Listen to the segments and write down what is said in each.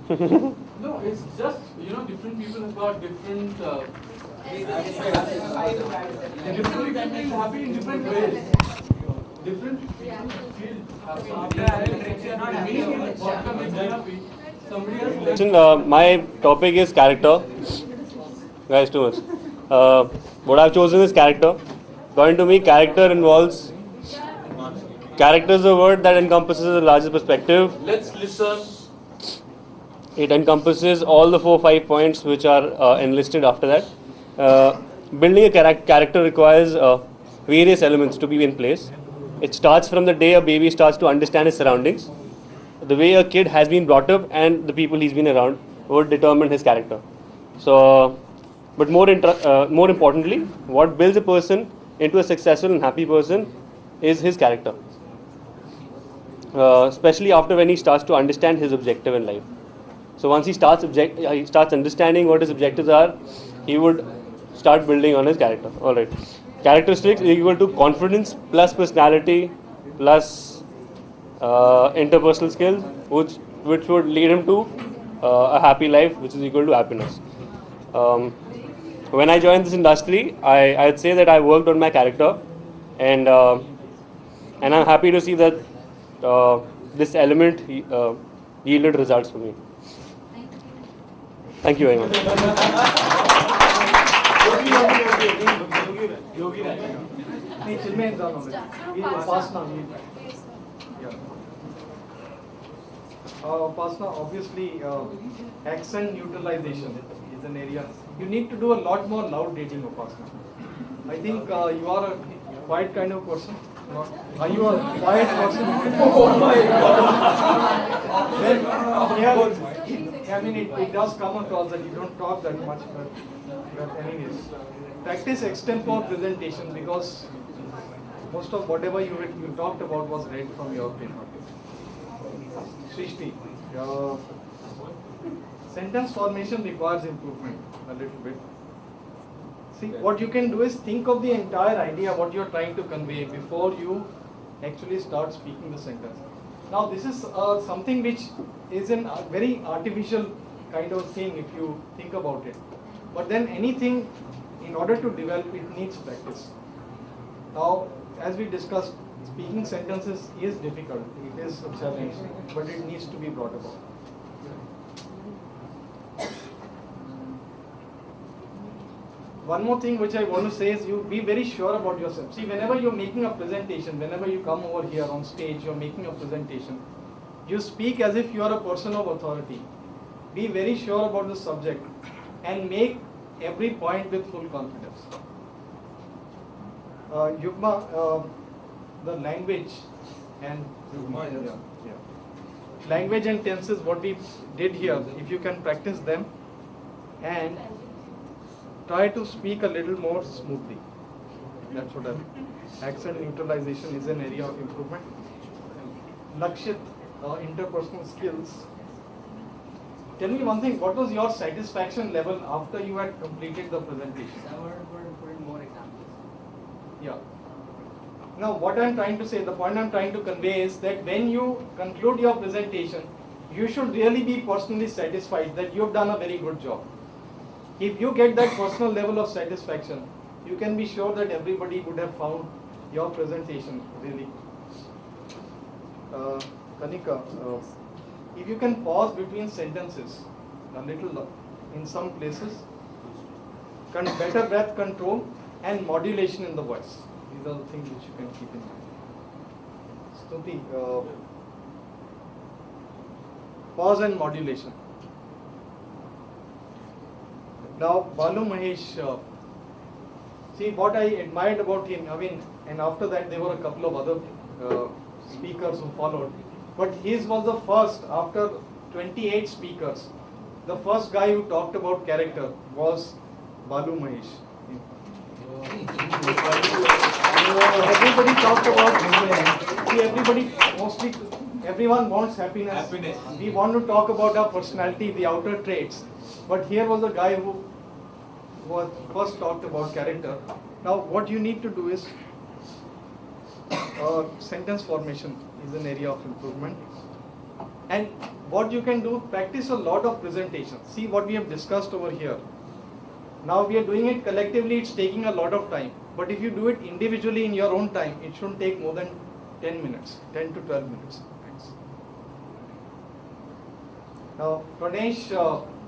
No, it's just, different people have got different different happy in different ways. Different people feel happy. What makes me happy? Somebody else. My topic is character. Guys, too much. What I've chosen is character. According to me, character is a word that encompasses a larger perspective. Let's listen. It encompasses all the 4-5 points which are enlisted after that. Building a character requires various elements to be in place. It starts from the day a baby starts to understand his surroundings. The way a kid has been brought up and the people he's been around would determine his character. So, but more importantly, what builds a person into a successful and happy person is his character. Especially after when he starts to understand his objective in life. So once he starts understanding what his objectives are, he would start building on his character. All right. Characteristics is equal to confidence plus personality plus interpersonal skills, which would lead him to a happy life, which is equal to happiness. When I joined this industry, I'd say that I worked on my character, and I'm happy to see that this element yielded results for me. Thank you very much. Upasana, obviously, accent neutralization is an area. You need to do a lot more loud dating, Upasana. I think you are a quiet kind of person. Are you a quiet person? Oh my God! I mean, it does come across that you don't talk that much, but anyways, practice extempore presentation, because most of whatever you talked about was read from your paper. Srishti, sentence formation requires improvement a little bit. See, what you can do is think of the entire idea, what you are trying to convey before you actually start speaking the sentence. Now, this is something which is a very artificial kind of thing if you think about it. But then anything, in order to develop, it needs practice. Now, as we discussed, speaking sentences is difficult. It is a challenge, but it needs to be brought about. One more thing which I want to say is you be very sure about yourself. See, whenever you're making a presentation, whenever you come over here on stage, you're making a presentation, you speak as if you are a person of authority. Be very sure about the subject and make every point with full confidence. Yugma, the language and language and tenses, what we did here, if you can practice them and try to speak a little more smoothly. That's what I mean. Accent neutralization is an area of improvement. Lakshit, interpersonal skills. Tell me one thing, what was your satisfaction level after you had completed the presentation? I want to put in more examples. Yeah. Now, what I'm trying to say, the point I'm trying to convey is that when you conclude your presentation, you should really be personally satisfied that you've done a very good job. If you get that personal level of satisfaction, you can be sure that everybody would have found your presentation really. Kanika, if you can pause between sentences a little in some places, better breath control and modulation in the voice. These are the things which you can keep in mind. Stuti, pause and modulation. Now, Balu Mahesh, see what I admired about him, I mean, and after that there were a couple of other speakers who followed, but his was the first, after 28 speakers, the first guy who talked about character was Balu Mahesh. Everybody talked about, see, everyone wants happiness. We want to talk about our personality, the outer traits. But here was a guy who was first talked about character. Now, what you need to do is sentence formation is an area of improvement. And what you can do, practice a lot of presentations. See what we have discussed over here. Now we are doing it collectively, it's taking a lot of time. But if you do it individually in your own time, it shouldn't take more than 10 minutes, 10 to 12 minutes. Now, Pranesh,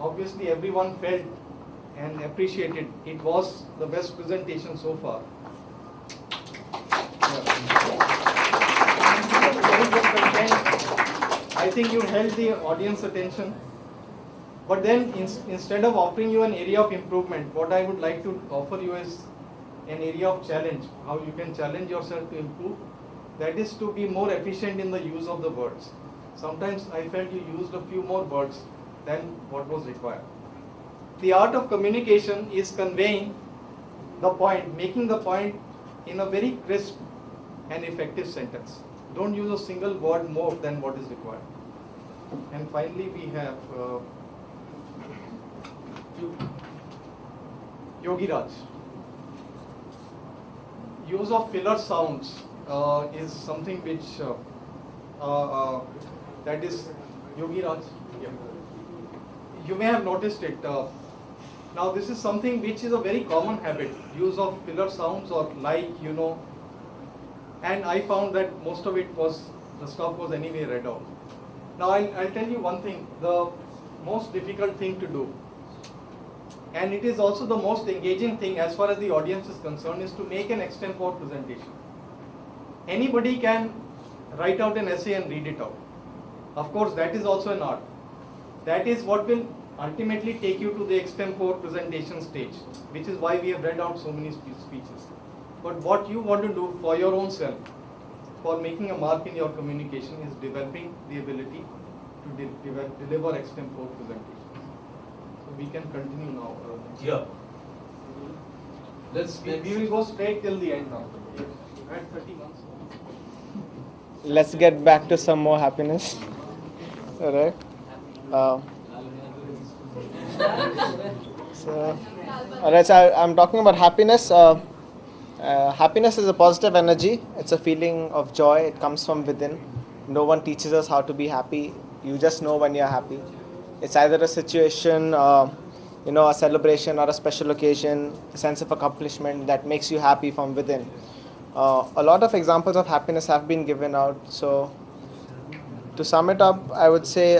obviously everyone felt and appreciated. It was the best presentation so far. I think you held the audience attention. But then instead of offering you an area of improvement, what I would like to offer you is an area of challenge, how you can challenge yourself to improve. That is to be more efficient in the use of the words. Sometimes I felt you used a few more words than what was required. The art of communication is conveying the point, making the point in a very crisp and effective sentence. Don't use a single word more than what is required. And finally we have Yogi Raj. Use of filler sounds is something which that is Yogi Raj. Yeah. You may have noticed it. Now this is something which is a very common habit, use of filler sounds or like, you know, and I found that most of it was, the stuff was anyway read out. Now I'll tell you one thing, the most difficult thing to do, and it is also the most engaging thing as far as the audience is concerned, is to make an extempore presentation. Anybody can write out an essay and read it out. Of course, that is also an art. That is what will ultimately take you to the extempore presentation stage, which is why we have read out so many speeches. But what you want to do for your own self, for making a mark in your communication, is developing the ability to deliver extempore presentations. So we can continue now. Yeah. We will go straight till the end now. You had 30 months. Let's get back to some more happiness. All right. So I'm talking about happiness. Happiness is a positive energy. It's a feeling of joy. It comes from within. No one teaches us how to be happy. You just know when you're happy. It's either a situation, a celebration or a special occasion, a sense of accomplishment that makes you happy from within. A lot of examples of happiness have been given out. So to sum it up, I would say,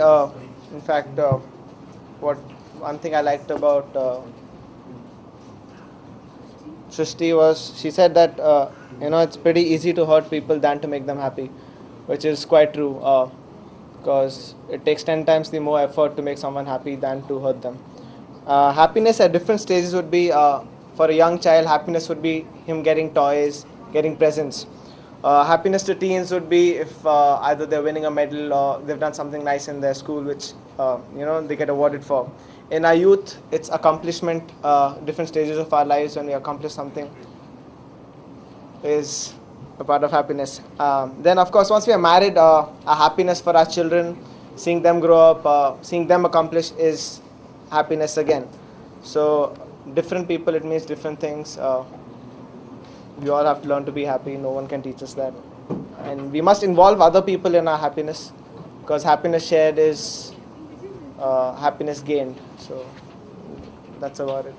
one thing I liked about Srishti was, she said that it's pretty easy to hurt people than to make them happy, which is quite true, because it takes 10 times the more effort to make someone happy than to hurt them. Happiness at different stages would be, for a young child, happiness would be him getting toys, getting presents. Happiness to teens would be if either they're winning a medal or they've done something nice in their school, which they get awarded for. In our youth, it's accomplishment. Different stages of our lives when we accomplish something is a part of happiness. Then, of course, once we are married, our happiness for our children, seeing them grow up, seeing them accomplish, is happiness again. So, different people, it means different things. We all have to learn to be happy. No one can teach us that. And we must involve other people in our happiness, because happiness shared is happiness gained. So that's about it.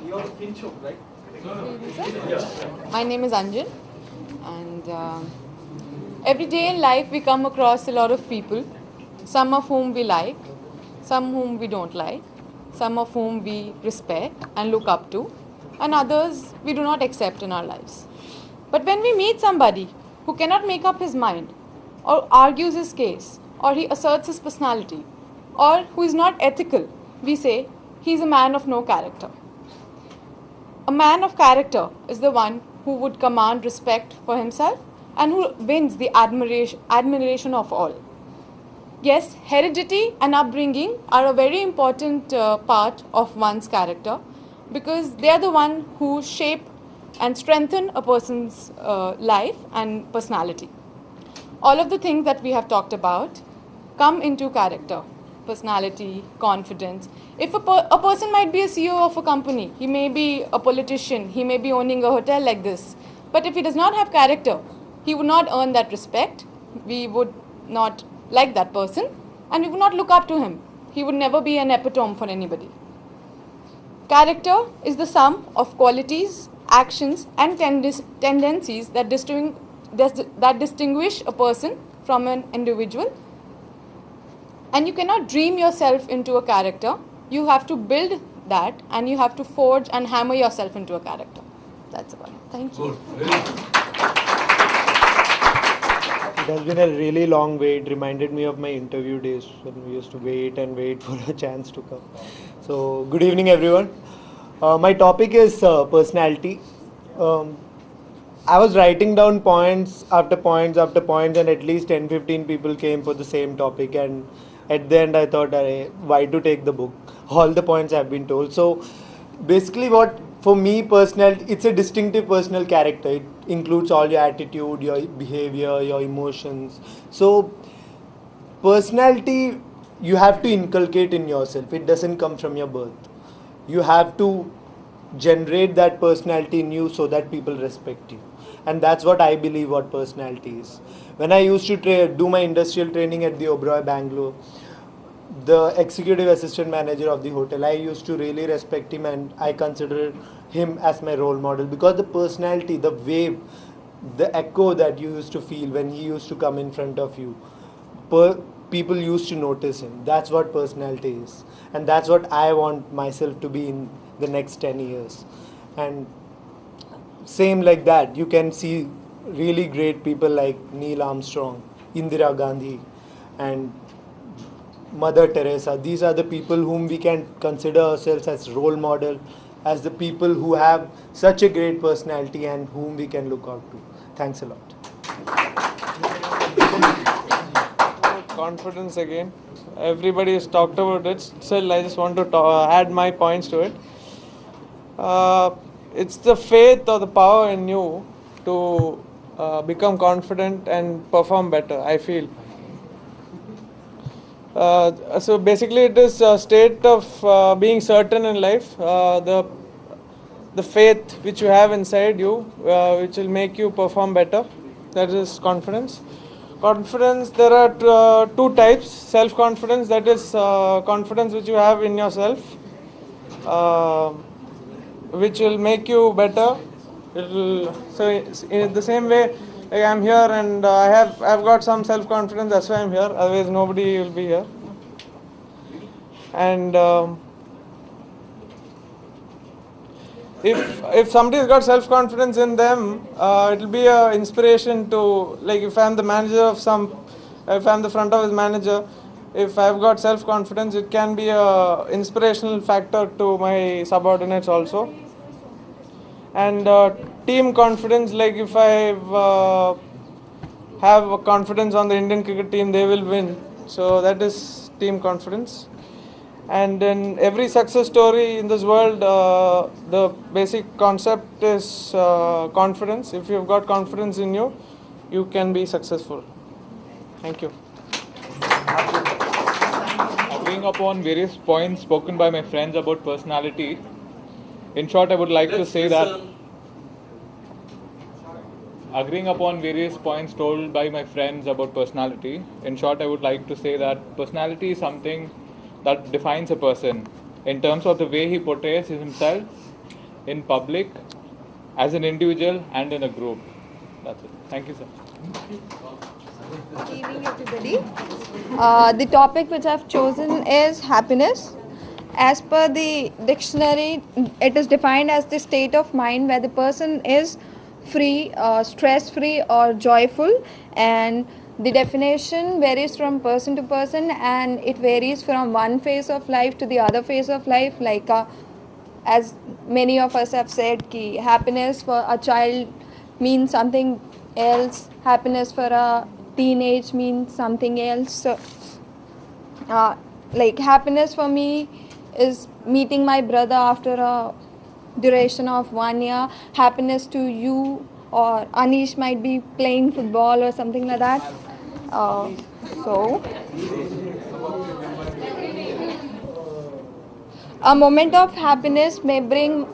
You're Kinshuk, right? My name is Anjan, and every day in life we come across a lot of people, some of whom we like, some whom we don't like, some of whom we respect and look up to, and others we do not accept in our lives. But when we meet somebody who cannot make up his mind, or argues his case, or he asserts his personality, or who is not ethical, we say he's a man of no character. A man of character is the one who would command respect for himself and who wins the admiration of all. Yes, heredity and upbringing are a very important part of one's character, because they are the one who shape and strengthen a person's life and personality. All of the things that we have talked about come into character, personality, confidence. If a person might be a CEO of a company, he may be a politician, he may be owning a hotel like this, But if he does not have character, he would not earn that respect. We would not like that person and we would not look up to him. He would never be an epitome for anybody. Character is the sum of qualities, actions and tendencies that distinguish a person from an individual. And you cannot dream yourself into a character. You have to build that and you have to forge and hammer yourself into a character. That's about it. Thank you. Good. Very good. It has been a really long wait. Reminded me of my interview days when we used to wait and wait for a chance to come. So, good evening, everyone. My topic is personality. I was writing down points after points after points, and at least 10-15 people came for the same topic. And at the end, I thought, why to take the book? All the points have been told. So, basically, what for me, it's a distinctive personal character. It includes all your attitude, your behavior, your emotions. So, personality you have to inculcate in yourself. It doesn't come from your birth. You have to generate that personality in you so that people respect you. And that's what I believe what personality is. When I used to do my industrial training at the Oberoi, Bangalore, the executive assistant manager of the hotel, I used to really respect him and I consider him as my role model because the personality, the wave, the echo that you used to feel when he used to come in front of you, people used to notice him. That's what personality is. And that's what I want myself to be in the next 10 years. And same like that, you can see really great people like Neil Armstrong, Indira Gandhi, and Mother Teresa. These are the people whom we can consider ourselves as role model, as the people who have such a great personality and whom we can look out to. Thanks a lot. Confidence again. Everybody has talked about it. Still, I just want to add my points to it. It's the faith or the power in you to become confident and perform better, I feel. So basically it is a state of being certain in life, the faith which you have inside you, which will make you perform better. That is confidence. Confidence, there are two types. Self-confidence, that is confidence which you have in yourself, which will make you better. So in the same way, like I'm here and I've got some self-confidence, that's why I'm here, otherwise nobody will be here. And if somebody's got self-confidence in them, it will be an inspiration to, like if I'm the manager of if I'm the front office manager, if I've got self-confidence, it can be an inspirational factor to my subordinates also. And team confidence, like if I have a confidence on the Indian cricket team, they will win. So that is team confidence. And in every success story in this world, the basic concept is confidence. If you've got confidence in you, you can be successful. Thank you. Agreeing upon various points spoken by my friends about personality, in short, I would like to say that agreeing upon various points told by my friends about personality, in short, I would like to say that personality is something that defines a person in terms of the way he portrays himself in public, as an individual and in a group. That's it. Thank you, sir. Good evening, everybody. The topic which I've chosen is happiness. As per the dictionary, it is defined as the state of mind where the person is free, stress-free or joyful, and the definition varies from person to person and it varies from one phase of life to the other phase of life. Like as many of us have said, ki happiness for a child means something else, happiness for a teenage means something else. So, like happiness for me is meeting my brother after a duration of 1 year. Happiness to you or Anish might be playing football or something like that. So a moment of happiness may bring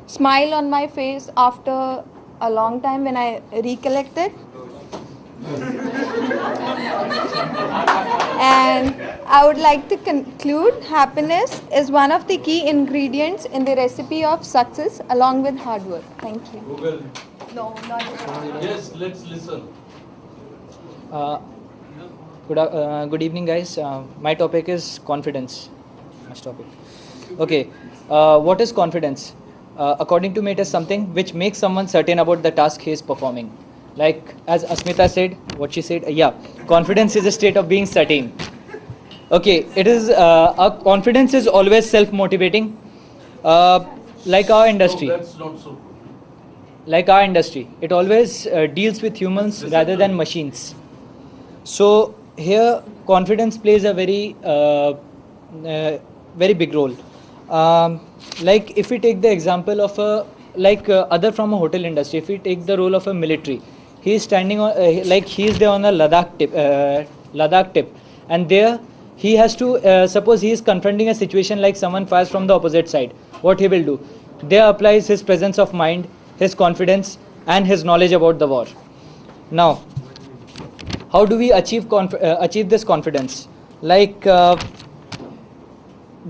smile on my face after a long time when I recollected. And I would like to conclude, happiness is one of the key ingredients in the recipe of success along with hard work. Thank you. Google. No, not Yes, let's listen. Good evening, guys. My topic is confidence. Next topic. Okay. What is confidence? According to me, it is something which makes someone certain about the task he is performing. Like as Asmita said, what she said, confidence is a state of being certain. Okay, it is. Our confidence is always self-motivating. Like our industry. No, that's not so. Like our industry, it always deals with humans rather than machines. So here, confidence plays a very big role. Like if we take the example of other from a hotel industry, if we take the role of a military, he is standing on he is there on a Ladakh tip, and there he has to suppose he is confronting a situation like someone fires from the opposite side. What he will do? There applies his presence of mind, his confidence, and his knowledge about the war. Now, how do we achieve this confidence?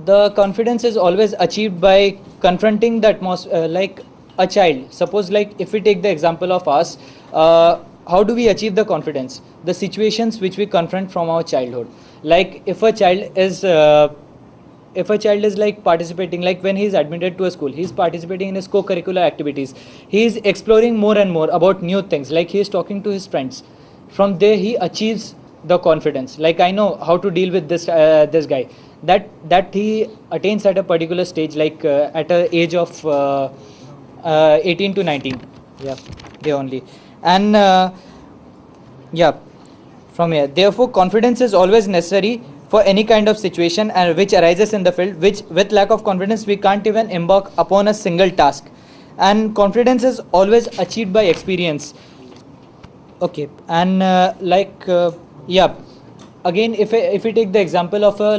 The confidence is always achieved by confronting the atmosphere, like a child. Suppose, if we take the example of us, how do we achieve the confidence? The situations which we confront from our childhood. Like if a child is participating, like when he is admitted to a school, he is participating in his co-curricular activities. He is exploring more and more about new things. Like he is talking to his friends. From there, he achieves the confidence. Like I know how to deal with this guy. That he attains at a particular stage, at an age of 18 to 19. Yeah, there only. And from here. Therefore, confidence is always necessary for any kind of situation and which arises in the field, which with lack of confidence we can't even embark upon a single task. And confidence is always achieved by experience. Okay, and again, if we take the example of a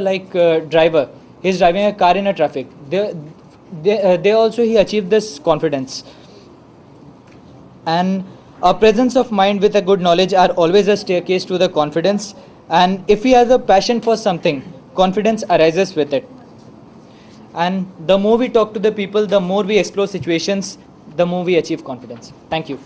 driver, he's driving a car in a traffic. There also he achieved this confidence. And a presence of mind with a good knowledge are always a staircase to the confidence. And if he has a passion for something, confidence arises with it. And the more we talk to the people, the more we explore situations, the more we achieve confidence. Thank you.